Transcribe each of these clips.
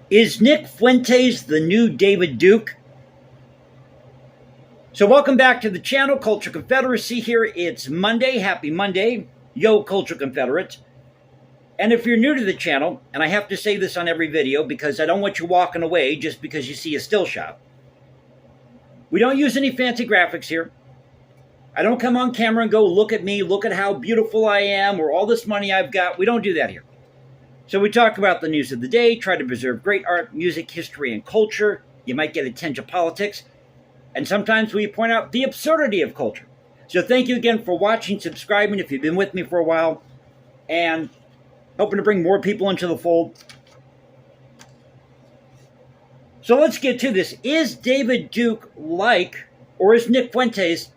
Is Nick Fuentes the new David Duke? So, welcome back to the channel, Culture Confederacy here. It's Monday. Happy Monday. Yo, Culture Confederates. And if you're new to the channel, and I have to say this on every video because I don't want you walking away just because you see a still shot, we don't use any fancy graphics here. I don't come on camera and go, look at me, look at how beautiful I am, or all this money I've got. We don't do that here. So we talk about the news of the day, try to preserve great art, music, history, and culture. You might get a tinge of politics. And sometimes we point out the absurdity of culture. So thank you again for watching, subscribing if you've been with me for a while, and hoping to bring more people into the fold. So let's get to this. Is David Duke or is Nick Fuentes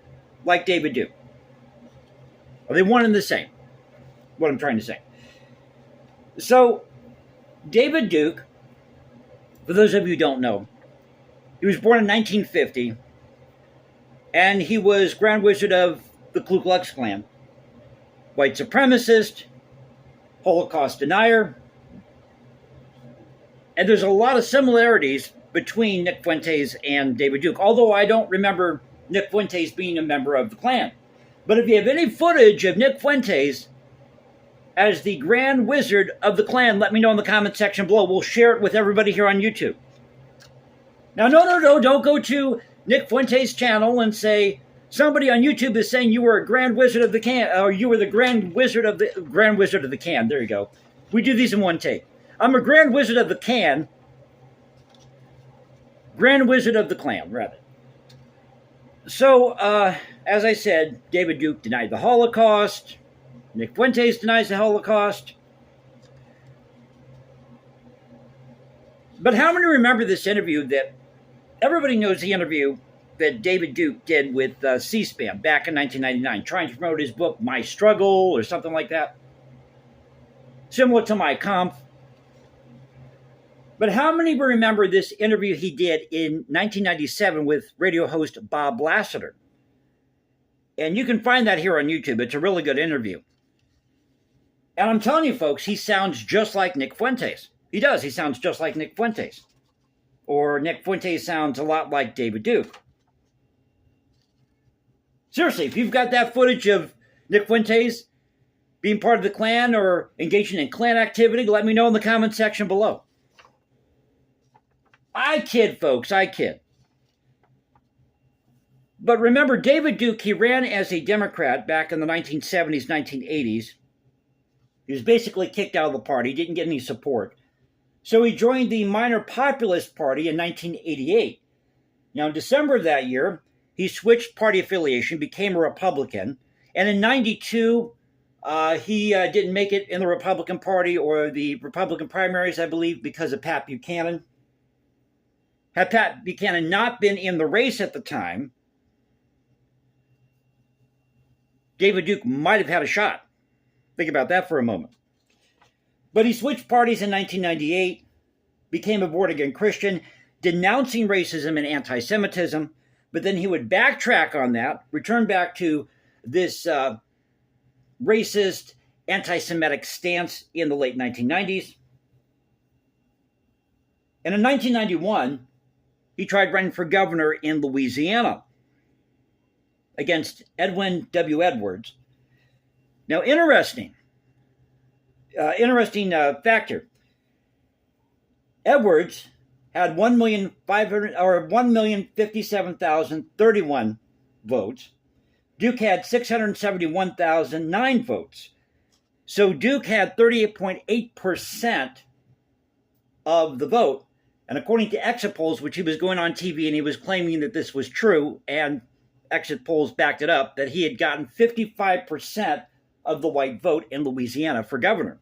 like David Duke? Are they one and the same? What I'm trying to say. So, David Duke, for those of you who don't know, he was born in 1950, and he was Grand Wizard of the Ku Klux Klan, white supremacist, Holocaust denier, and there's a lot of similarities between Nick Fuentes and David Duke, although I don't remember Nick Fuentes being a member of the Klan. But if you have any footage of Nick Fuentes as the Grand Wizard of the Klan, let me know in the comment section below. We'll share it with everybody here on YouTube. Now, no, don't go to Nick Fuentes' channel and say, somebody on YouTube is saying you were a Grand Wizard of the Can, or you were the Grand Wizard of the Can. There you go. We do these in one take. I'm a Grand Wizard of the Can. Grand Wizard of the Klan, rather. So, as I said, David Duke denied the Holocaust. Nick Fuentes denies the Holocaust. But how many remember this interview that everybody knows, the interview that David Duke did with C-SPAN back in 1999, trying to promote his book, My Struggle, or something like that? Similar to My Kampf. But how many remember this interview he did in 1997 with radio host Bob Lassiter? And you can find that here on YouTube. It's a really good interview. And I'm telling you, folks, he sounds just like Nick Fuentes. He does. He sounds just like Nick Fuentes. Or Nick Fuentes sounds a lot like David Duke. Seriously, if you've got that footage of Nick Fuentes being part of the Klan or engaging in Klan activity, let me know in the comment section below. I kid, folks, I kid. But remember, David Duke, he ran as a Democrat back in the 1970s, 1980s. He was basically kicked out of the party, didn't get any support. So he joined the minor populist party in 1988. Now, in December of that year, he switched party affiliation, became a Republican. And in 92, he didn't make it in the Republican Party or the Republican primaries, I believe, because of Pat Buchanan. Had Pat Buchanan not been in the race at the time, David Duke might have had a shot. Think about that for a moment. But he switched parties in 1998, became a born-again Christian, denouncing racism and anti-Semitism, but then he would backtrack on that, return back to this racist, anti-Semitic stance in the late 1990s. And in 1991, he tried running for governor in Louisiana against Edwin W. Edwards. Now, interesting factor. Edwards had 1,057,031 votes. Duke had 671,009 votes. So Duke had 38.8% of the vote. And according to exit polls, which he was going on TV and he was claiming that this was true, and exit polls backed it up, that he had gotten 55% of the white vote in Louisiana for governor.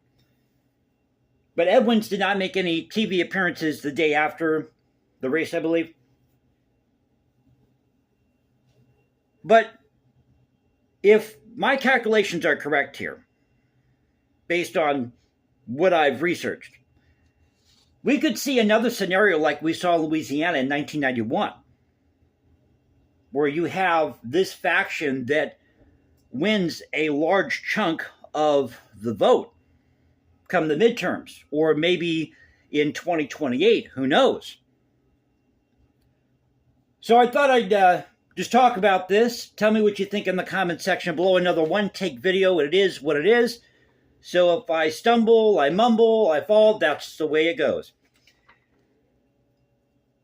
But Edwards did not make any TV appearances the day after the race, I believe. But if my calculations are correct here, based on what I've researched, we could see another scenario like we saw in Louisiana in 1991, where you have this faction that wins a large chunk of the vote come the midterms, or maybe in 2028. Who knows? So I thought I'd just talk about this. Tell me what you think in the comment section below. Another one-take video. It is what it is. So if I stumble, I mumble, I fall, that's the way it goes.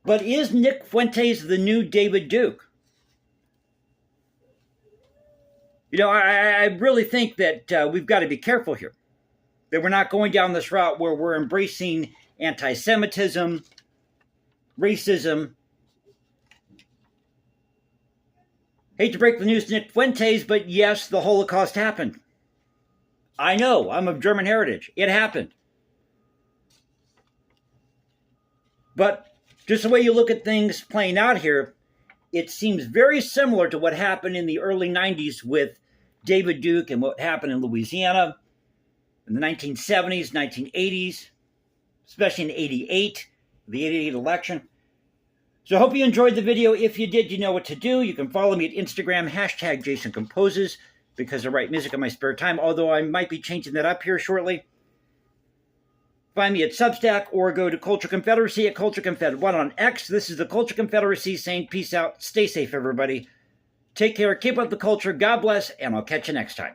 But is Nick Fuentes the new David Duke? You know, I really think that we've got to be careful here. That we're not going down this route where we're embracing anti-Semitism, racism. Hate to break the news to Nick Fuentes, but yes, the Holocaust happened. I know, I'm of German heritage. It happened. But just the way you look at things playing out here, it seems very similar to what happened in the early 90s with David Duke and what happened in Louisiana in the 1970s, 1980s, especially in 88, the 88 election. So I hope you enjoyed the video. If you did, you know what to do. You can follow me at Instagram, #JasonComposes, because I write music in my spare time, although I might be changing that up here shortly. Find me at Substack or go to Culture Confederacy at Culture Confed. One on X. This is the Culture Confederacy saying peace out. Stay safe, everybody. Take care. Keep up the culture. God bless, and I'll catch you next time.